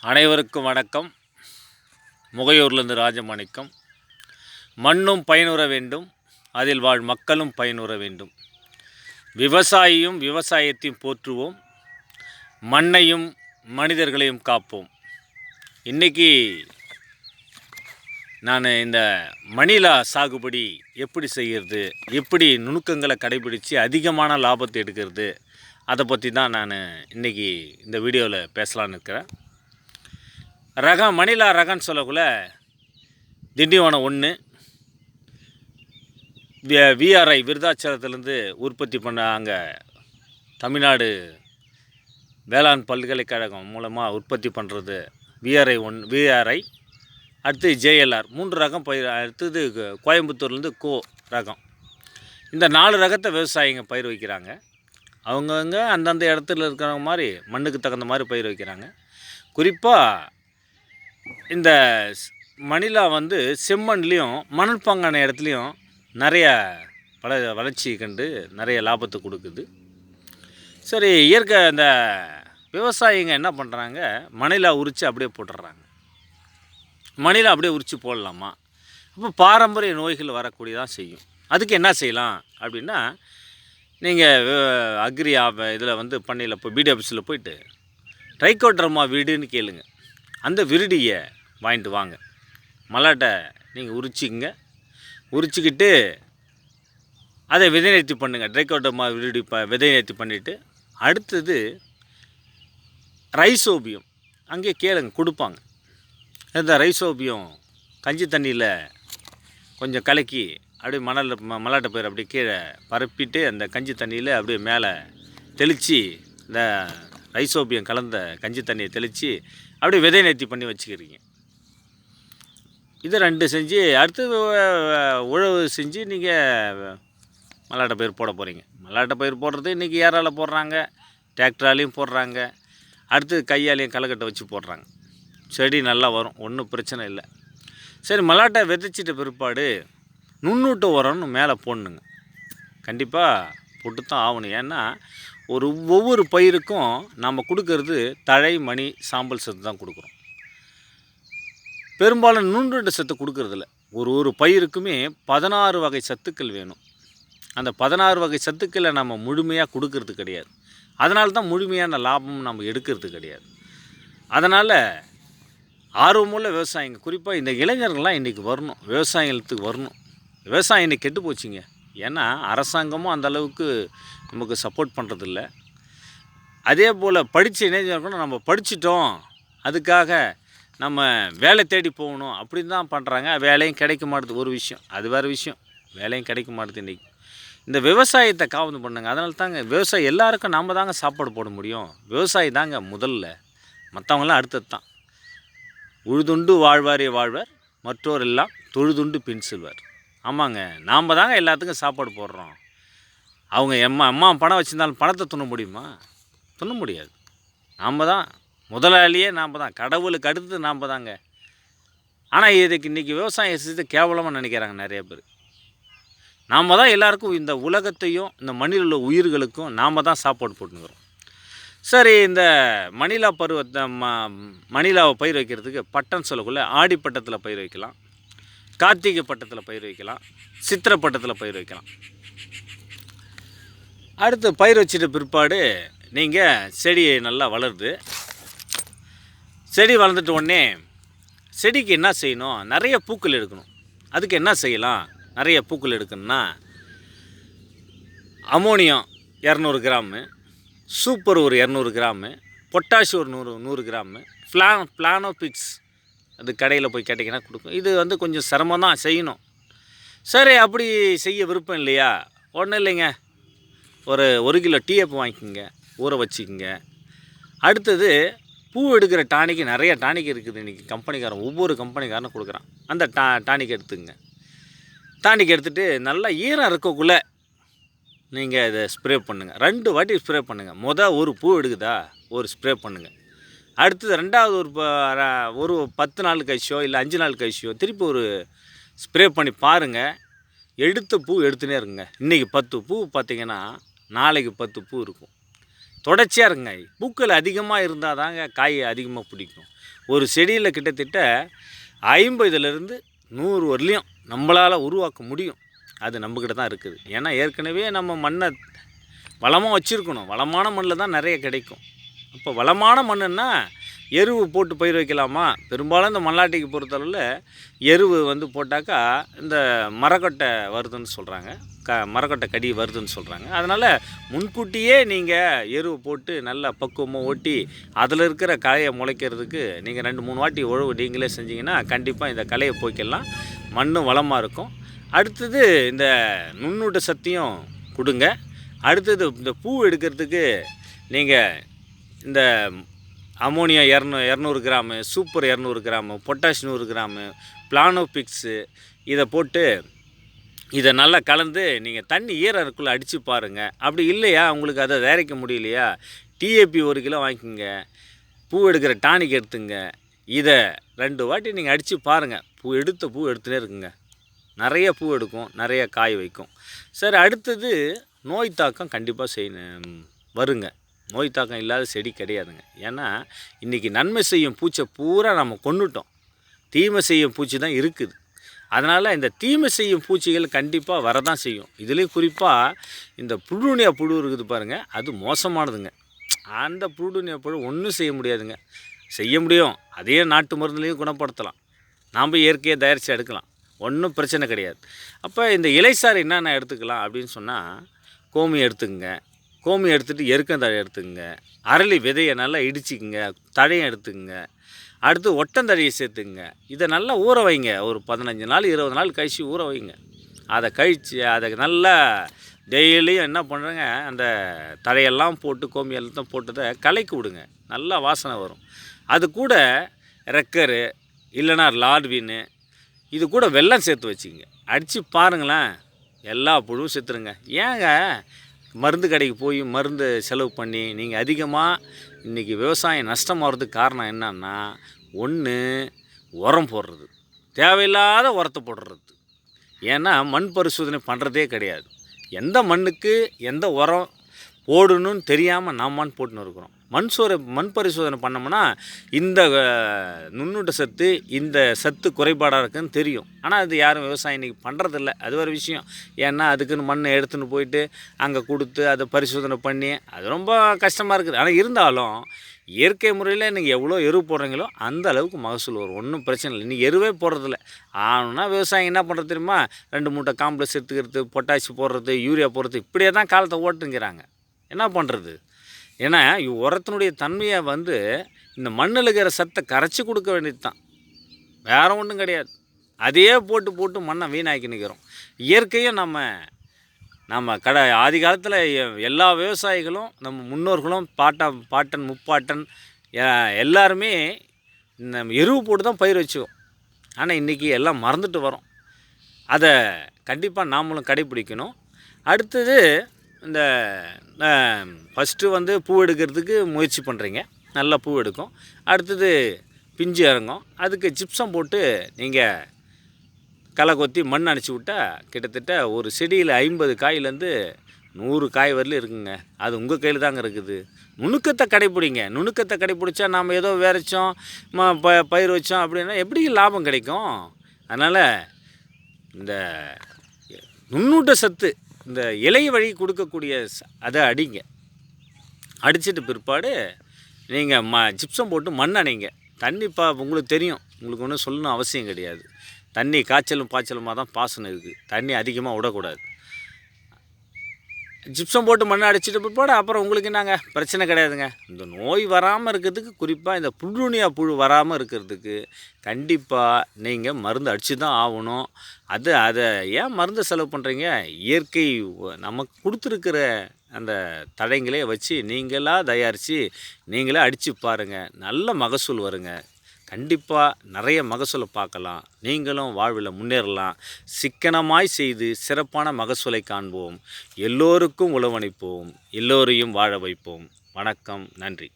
அனைவருக்கும் வணக்கம். முகையூர்லேருந்து ராஜமாணிக்கம். மண்ணும் பயனுற வேண்டும், அதில் வாழ் மக்களும் பயனுற வேண்டும். விவசாயியும் விவசாயத்தையும் போற்றுவோம், மண்ணையும் மனிதர்களையும் காப்போம். இன்றைக்கி நான் இந்த மணிலா சாகுபடி எப்படி செய்கிறது, எப்படி நுணுக்கங்களை கடைபிடித்து அதிகமான லாபத்தை எடுக்கிறது, அதை பற்றி தான் நான் இன்றைக்கி இந்த வீடியோவில் பேசலான்னு இருக்கிறேன். ரகம் மணிலா ரகம்னு சொல்லக்குள்ள திண்டிவனம் 1 விஆர்ஐ விருதாச்சலத்துலேருந்து உற்பத்தி பண்ண அங்கே தமிழ்நாடு வேளாண் பல்கலைக்கழகம் மூலமாக உற்பத்தி பண்ணுறது விஆர்ஐ. அடுத்து ஜேஎல்ஆர் 3 ரகம் பயிர். அடுத்தது கோயம்புத்தூர்லேருந்து ரகம். இந்த 4 ரகத்தை விவசாயிங்க பயிர் வைக்கிறாங்க. அவங்கவுங்க அந்தந்த இடத்துல இருக்கிற மாதிரி மண்ணுக்கு தகுந்த மாதிரி பயிர் வைக்கிறாங்க. குறிப்பாக இந்த மணிலா செம்மண்லேயும் மணல் பாங்கான இடத்துலையும் நிறைய வளர்ச்சி கண்டு நிறைய லாபத்தை கொடுக்குது. சரி, இயற்கை இந்த விவசாயிங்க என்ன பண்ணுறாங்க, மணிலா உரித்து அப்படியே போட்டுடுறாங்க. மணிலா அப்படியே உரித்து போடலாமா? அப்போ பாரம்பரிய நோய்கள் வரக்கூடியதான் செய்யும். அதுக்கு என்ன செய்யலாம் அப்படின்னா, நீங்கள் அக்ரி இதில் பண்ணையில் போய் பிடி ஆஃபீஸில் போயிட்டு ட்ரைகோடர்மா விரிடின்னு கேளுங்க. அந்த விரிடியை வாங்கிட்டு வாங்க. மல்லாட்டை நீங்கள் உரிச்சிங்க. உரிச்சிக்கிட்டு அதை விதை நேர்த்தி பண்ணுங்கள். ட்ரைகோடர்மா விரிடி விதை நேர்த்தி பண்ணிவிட்டு அடுத்தது ரைசோபியம் அங்கே கேளுங்க, கொடுப்பாங்க. இந்த ரைசோபியம் கஞ்சி தண்ணியில் கொஞ்சம் கலக்கி அப்படியே மல்லாட்டை பயிர் அப்படியே கீழே பரப்பிட்டு அந்த கஞ்சி தண்ணியில் அப்படியே மேலே தெளித்து இந்த ரைசோபியம் கலந்த கஞ்சி தண்ணியை தெளித்து அப்படியே விதை நேர்த்தி பண்ணி வச்சுக்கிறீங்க. இது 2 செஞ்சு அடுத்து உழவு செஞ்சு நீங்கள் மல்லாட்டை பயிர் போட போகிறீங்க. மல்லாட்டை பயிர் போடுறது இன்றைக்கி ஏராளம் போடுறாங்க, டிராக்டராலையும் போடுறாங்க, அடுத்து கையாலையும் களைக்கட்டை வச்சு போடுறாங்க. செடி நல்லா வரும், ஒன்றும் பிரச்சனை இல்லை. சரி, மல்லாட்டை விதைச்சிட்ட பிற்பாடு நுண்ணூட்ட உரம்னு மேலே போடணுங்க. கண்டிப்பாக போட்டு தான் ஆகணும். ஏன்னா ஒவ்வொரு பயிருக்கும் நம்ம கொடுக்கறது தழை, மணி, சாம்பல் சத்து தான் கொடுக்குறோம். பெரும்பாலும் நுண்ணூட்ட சத்து கொடுக்கறதில்ல. ஒரு பயிருக்குமே 16 வகை சத்துக்கள் வேணும். அந்த 16 வகை சத்துக்களை நம்ம முழுமையாக கொடுக்கறது கிடையாது. அதனால தான் முழுமையான லாபம் நம்ம எடுக்கிறது கிடையாது. அதனால் ஆர்வமுள்ள விவசாயிங்க, குறிப்பாக இந்த இளைஞர்கள்லாம் இன்றைக்கி வரணும், விவசாயத்துக்கு வரணும். விவசாயம் இன்றைக்கி கெட்டு போச்சுங்க. ஏன்னா அரசாங்கமும் அந்தளவுக்கு நமக்கு சப்போர்ட் பண்ணுறதில்ல. அதே போல் படித்த இளைஞர்களும் நம்ம படிச்சிட்டோம், அதுக்காக நம்ம வேலை தேடி போகணும் அப்படின்னு தான் பண்ணுறாங்க. வேலையும் கிடைக்க மாட்டுது, ஒரு விஷயம். அது வேறு விஷயம். வேலையும் கிடைக்க மாட்டுது. இன்றைக்கி இந்த விவசாயத்தை காவந்து பண்ணுங்க. அதனால தாங்க விவசாயம் எல்லாருக்கும் நாம் தாங்க சாப்பாடு போட முடியும். விவசாயி தாங்க முதல்ல, மற்றவங்களாம் அடுத்தது தான். உழுதுண்டு வாழ்வாரே வாழ்வர், மற்றோர் எல்லாம் தொழுதுண்டு பின் செல்வார். ஆமாங்க, நாம் தாங்க எல்லாத்துக்கும் சாப்பாடு போடுறோம். அவங்க அம்மா பணம் வச்சுருந்தாலும் பணத்தை துண்ண முடியுமா? துண்ண முடியாது. நாம் தான் முதலாளியே, நாம் தான். கடவுளுக்கு அடுத்து நாம் தாங்க. ஆனால் இதுக்கு இன்றைக்கி விவசாயம் செய்து கேவலமாக நினைக்கிறாங்க நிறைய பேர். நாம் தான் எல்லாருக்கும், இந்த உலகத்தையும் இந்த மண்ணில் உள்ள உயிர்களுக்கும் நாம் தான் சாப்பாடு போட்டுக்கிறோம். சரி, இந்த மணிலா பருவத்தை மணிலாவை பயிர் வைக்கிறதுக்கு பட்டம் சொல்லக்குள்ள ஆடி பட்டத்தில் பயிர் வைக்கலாம், கார்த்திகை பட்டத்தில் பயிர் வைக்கலாம், சித்திரை பட்டத்தில் பயிர் வைக்கலாம். அடுத்து பயிர் வச்சிட்ட பிற்பாடு நீங்கள் செடி நல்லா வளருது. செடி வளர்ந்துட்ட உடனே செடிக்கு என்ன செய்யணும், நிறைய பூக்கள் எடுக்கணும். அதுக்கு என்ன செய்யலாம், நிறைய பூக்கள் எடுக்கணும்னா அமோனியம் 200 கிராமு, சூப்பர் ஒரு 200 கிராமு, பொட்டாஷ் ஒரு 100 கிராமு, பிளானோபிக்ஸ் அது கடையில் போய் கேட்டிங்கன்னா கொடுக்கும். இது கொஞ்சம் சிரமம் தான் செய்யணும். சரி, அப்படி செய்ய விருப்பம் இல்லையா, ஒன்றும் இல்லைங்க, ஒரு கிலோ டிஎப் வாங்கிக்கோங்க, ஊற வச்சுக்கோங்க. அடுத்தது பூ எடுக்கிற டானிக்கு நிறைய டானிக் இருக்குது இன்றைக்கி. கம்பெனிக்காரன் ஒவ்வொரு கம்பெனிக்காரனும் கொடுக்குறான். அந்த டானிக் எடுத்துக்கங்க. டானிக் எடுத்துகிட்டு நல்லா ஈரம் இருக்கக்குள்ளே நீங்கள் இதை ஸ்ப்ரே பண்ணுங்கள். 2 வாட்டி ஸ்ப்ரே பண்ணுங்கள். ஒரு பூ எடுக்குதா ஒரு ஸ்ப்ரே பண்ணுங்கள். அடுத்தது 2வது ஒரு 10 நாள் கழிச்சோ இல்லை 5 நாள் கழிச்சோ திருப்பி ஒரு ஸ்ப்ரே பண்ணி பாருங்கள். எடுத்த பூ எடுத்துனே இருக்குங்க. இன்றைக்கி 10 பூ பார்த்திங்கன்னா நாளைக்கு 10 பூ இருக்கும். தொடர்ச்சியாக இருக்குங்க. பூக்கள் அதிகமாக இருந்தால் தாங்க காய் அதிகமாக பிடிக்கும். ஒரு செடியில் கிட்டத்தட்ட 50லேருந்து 100 வரலையும் நம்மளால் உருவாக்க முடியும். அது நம்மக்கிட்ட தான் இருக்குது. ஏன்னா ஏற்கனவே நம்ம மண்ணை வளமாக வச்சுருக்கணும். வளமான மண்ணில் தான் நிறைய கிடைக்கும். அப்போ வளமான மண்ணுன்னா எருவு போட்டு பயிர் வைக்கலாமா? பெரும்பாலும் இந்த மல்லாட்டிக்கு பொறுத்தளவில் எருவு வந்து போட்டாக்கா இந்த மரக்கட்டை வருதுன்னு சொல்கிறாங்க. மரக்கட்டை கடி வருதுன்னு சொல்கிறாங்க. அதனால் முன்கூட்டியே நீங்கள் எருவு போட்டு நல்லா பக்குவமாக ஓட்டி அதில் இருக்கிற களையை முளைக்கிறதுக்கு நீங்கள் 2-3 வாட்டி உழவு நீங்களே செஞ்சிங்கன்னா கண்டிப்பாக இந்த களையை போய்க்கலாம். மண்ணும் வளமாக இருக்கும். அடுத்தது இந்த நுண்ணூட்ட சத்தையும் கொடுங்க. அடுத்தது இந்த பூ எடுக்கிறதுக்கு நீங்கள் இந்த ammonia 200 gram, super 200 gram, potash 100 gram, Planofix இதை போட்டு இதை நல்லா கலந்து நீங்கள் தண்ணி ஈரக்குள்ளே அடித்து பாருங்கள். அப்படி இல்லையா உங்களுக்கு அதை தயாரிக்க முடியலையா, டிஏபி 1 கிலோ வாங்கிக்கோங்க. பூ எடுக்கிற டானிக் எடுத்துங்க. இதை 2 வாட்டி நீங்கள் அடித்து பாருங்கள். பூ எடுத்துகிட்டே இருக்குங்க. நிறைய பூ எடுக்கும், நிறைய காய் வைக்கும். சரி, அடுத்தது நோய் தாக்கம் கண்டிப்பாக வருங்க. நோய் தாக்கம் இல்லாத செடி கிடையாதுங்க. ஏன்னா இன்றைக்கி நன்மை செய்யும் பூச்சை பூரா நம்ம கொன்னுட்டோம். தீமை செய்யும் பூச்சி தான் இருக்குது. அதனால் இந்த தீமை செய்யும் பூச்சிகள் கண்டிப்பாக வரதான் செய்யும். இதுலேயும் குறிப்பாக இந்த புழுனியா புழு இருக்குது பாருங்கள், அது மோசமானதுங்க. அந்த புழுனியா புழு ஒன்றும் செய்ய முடியாதுங்க. செய்ய முடியும், அதே நாட்டு மருந்துலேயும் குணப்படுத்தலாம். நாம் இயற்கையை தயாரித்து எடுக்கலாம், ஒன்றும் பிரச்சனை கிடையாது. அப்போ இந்த இலைசாறு என்னென்ன எடுத்துக்கலாம் அப்படின்னு சொன்னால், கோமி எடுத்துக்கங்க. கோமி எடுத்துகிட்டு எருக்கந்தழை எடுத்துக்கங்க. அரளி விதையை நல்லா இடிச்சிக்கங்க. தழையும் எடுத்துக்கங்க. அடுத்து ஒட்டந்தழையை சேர்த்துக்குங்க. இதை நல்லா ஊற வைங்க. ஒரு 15 நாள் 20 நாள் கழிச்சு ஊற வைங்க. அதை கழித்து அதை நல்லா டெய்லியும் என்ன பண்ணுறேங்க, அந்த தழையெல்லாம் போட்டு கோமி எல்லாம் போட்டதை கலக்கி விடுங்க. நல்லா வாசனை வரும். அது கூட ரெக்கரு இல்லைனா லார்வின்னு இது கூட வெல்லம் சேர்த்து வச்சுக்கங்க. அடித்து பாருங்களேன், எல்லா புழுவும் செத்துருங்க. ஏங்க மருந்து கடைக்கு போய் மருந்து செலவு பண்ணி நீங்கள் அதிகமாக இன்றைக்கி விவசாயம் நஷ்டமாகிறதுக்கு காரணம் என்னன்னா, ஒன்று உரம் போடுறது, தேவையில்லாத உரத்தை போடுறது. ஏன்னா மண் பரிசோதனை பண்ணுறதே கிடையாது. எந்த மண்ணுக்கு எந்த உரம் போடணும்னு தெரியாமல் நாமான்னு போட்டுன்னு இருக்கிறோம். மண் பரிசோதனை பண்ணோம்னா இந்த நுண்ணூட்ட சத்து, இந்த சத்து குறைபாடாக இருக்குதுன்னு தெரியும். ஆனால் அது யாரும் விவசாயம் இன்றைக்கி பண்ணுறதில்ல. அது ஒரு விஷயம். ஏன்னா அதுக்குன்னு மண்ணை எடுத்துன்னு போயிட்டு அங்கே கொடுத்து அதை பரிசோதனை பண்ணி அது ரொம்ப கஷ்டமாக இருக்குது. ஆனால் இருந்தாலும் இயற்கை முறையில் நீங்கள் எவ்வளோ எரு போடுறீங்களோ அந்த அளவுக்கு மகசூல் வரும். ஒன்றும் பிரச்சனை இல்லை. நீங்கள் எருவே போடுறதில்ல. ஆனால் விவசாயம் என்ன பண்ணுறது தெரியுமா, 2 மூட்டை காம்ப்ளெக்ஸ் எடுத்துக்கிறது, பொட்டாசி போடுறது, யூரியா போடுறது, இப்படியே தான் காலத்தை ஓட்டுங்கிறாங்க. என்ன பண்ணுறது? ஏன்னா உரத்தினுடைய தன்மையை இந்த மண்ணில் இருக்கிற சத்தை கரைச்சி கொடுக்க வேண்டியது தான், வேறு ஒன்றும் கிடையாது. அதையே போட்டு மண்ணை வீணாக்கி நிற்கிறோம். இயற்கையும் நம்ம ஆதி காலத்தில் எல்லா விவசாயிகளும் நம்ம முன்னோர்களும் பாட்டன் முப்பாட்டன் எல்லாருமே நம்ம எருவு போட்டு தான் பயிர் வச்சுக்கோம். ஆனால் இன்றைக்கி எல்லாம் மறந்துட்டு வரோம். அதை கண்டிப்பாக நாமளும் கடைப்பிடிக்கணும். அடுத்தது இந்த ஃபஸ்ட்டு பூ எடுக்கிறதுக்கு முயற்சி பண்ணுறீங்க, நல்லா பூ எடுக்கும். அடுத்தது பிஞ்சு இறங்கும். அதுக்கு ஜிப்சம் போட்டு நீங்கள் களை கொத்தி மண் அணைச்சி விட்டால் கிட்டத்தட்ட ஒரு செடியில் 50 காயிலேருந்து 100 காய் வரலும் இருக்குங்க. அது உங்கள் கையில் தாங்க இருக்குது. நுணுக்கத்தை கடைப்பிடிங்க. நுணுக்கத்தை கடைப்பிடிச்சா நாம் ஏதோ விதைச்சோம் பயிர் வச்சோம் அப்படின்னா எப்படி லாபம் கிடைக்கும்? அதனால் இந்த நுண்ணூட்ட சத்து இந்த இலை வழி கொடுக்கக்கூடிய அதை அடிங்க. அடிச்சிட்டு பிற்பாடு நீங்கள் ஜிப்சம் போட்டு மண் அணைங்க. தண்ணி உங்களுக்கு தெரியும், உங்களுக்கு ஒன்றும் சொல்லணும் அவசியம் கிடையாது. தண்ணி காய்ச்சலும் பாய்ச்சலுமாக தான் பாசனம் இருக்குது. தண்ணி அதிகமாக விடக்கூடாது. ஜிப்சம் போட்டு மண்ணை அடிச்சிட்டு பிற்பாடு அப்புறம் உங்களுக்கு என்னங்க பிரச்சனை கிடையாதுங்க. இந்த நோய் வராமல் இருக்கிறதுக்கு, குறிப்பாக இந்த புழுனியா புழு வராமல் இருக்கிறதுக்கு கண்டிப்பாக நீங்கள் மருந்து அடித்து தான் ஆகணும். அதை ஏன் மருந்து செலவு பண்ணுறீங்க? இயற்கை நமக்கு கொடுத்துருக்கிற அந்த தடைங்களே வச்சு நீங்களாக தயாரித்து நீங்களே அடித்து பாருங்கள், நல்ல மகசூல் வருங்க. கண்டிப்பாக நிறைய மகசூலை பார்க்கலாம். நீங்களும் வாழ்வில் முன்னேறலாம். சிக்கனமாய் செய்து சிறப்பான மகசூலை காண்போம். எல்லோருக்கும் உழவளிப்போம். எல்லோரையும் வாழ வைப்போம். வணக்கம், நன்றி.